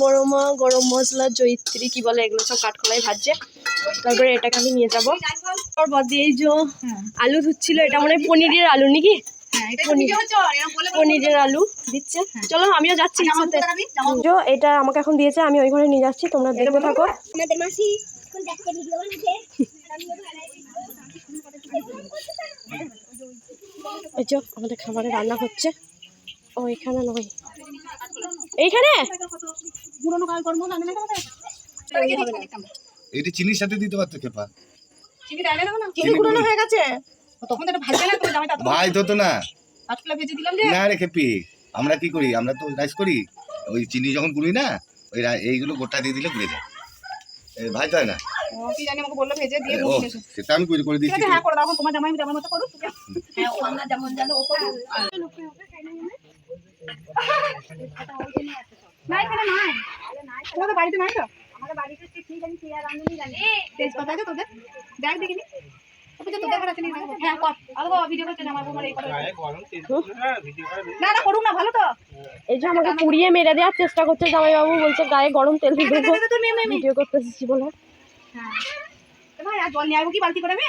বড় মা গরম মশলা জয়িত্রী কি বলে এগুলো সব কাঠখোলায় ভাজছে। তারপরে এটাকে আমি নিয়ে যাবো। তারপর দিয়ে এই যে আলু ধুচ্ছিল, এটা মনে হয় পনিরের আলু নাকি? পনিরের আলু দিচ্ছে। চলো আমিও যাচ্ছি সাথে। এটা আমাকে এখন দিয়েছে, আমি ওই ঘরে নিয়ে যাচ্ছি, তোমরা দেখতে থাকো। এই যে আমাদের খাবারে রান্না হচ্ছে। ও এখানে নয়, এইখানে এটা চিনির সাথে দিতে পারতো খেপা। চিনি গুঁড়ো হয়ে গেছে। ভাই তো না না রে খেপি, আমরা কি করি, আমরা তো রাইস করি, ওই চিনি যখন গুলি না ওই এইগুলো গোটা দিয়ে দিলে গুলে যায়, ভাই তো হয় না। কি জানি আমাকে বললো ভেজে দিয়ে ও সেটা আমি করে দিচ্ছি। হ্যাঁ করে দাও, তোমার জামাই যেমন মতো করুক। হ্যাঁ ও আমরা যেমন জানো ও করুক। না এখানে নাই, তোমাদের বাড়িতে নাই তো? আমাদের বাড়িতে কি জানি কি আর রান্নানি জানি তেজপাতা আছে তোদের, দেখ দেখিনি তোদের ঘরে আছে নি? হ্যাঁ কর আলগো ভিডিও করতে আমার বউমার এই করে না না করুক না, ভালো তো। এই যে আমাকে পুড়িয়ে মেরে দেওয়ার চেষ্টা করছে জামাইবাবু, বলছে গায়ে গরম তেল দিয়ে দেবো ভিডিও করতেছি বলে। হ্যাঁ ভাই আর জল নিয়ে আসবো কি বালতি করে? আমি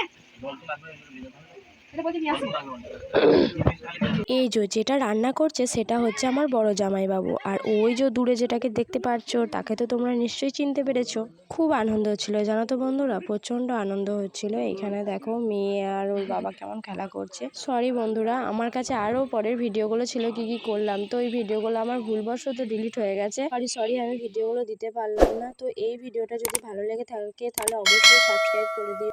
এই যে যেটা রান্না করছে সেটা হচ্ছে আমার বড় জামাইবাবু, আর ওই যে দূরে যেটাকে দেখতে পাচ্ছ তাকে তো তোমরা নিশ্চয়ই চিনতে পেরেছো। খুব আনন্দ হচ্ছিল জানো তো বন্ধুরা, প্রচণ্ড আনন্দ হচ্ছিল। এখানে দেখো মেয়ে আর ওর বাবা কেমন খেলা করছে। সরি বন্ধুরা, আমার কাছে আরও পরের ভিডিওগুলো ছিল কি কি করলাম, তো এই ভিডিওগুলো আমার ভুলবশত ডিলিট হয়ে গেছে। সরি আমি ভিডিওগুলো দিতে পারলাম না। তো এই ভিডিওটা যদি ভালো লেগে থাকে তাহলে অবশ্যই সাবস্ক্রাইব করে দিও।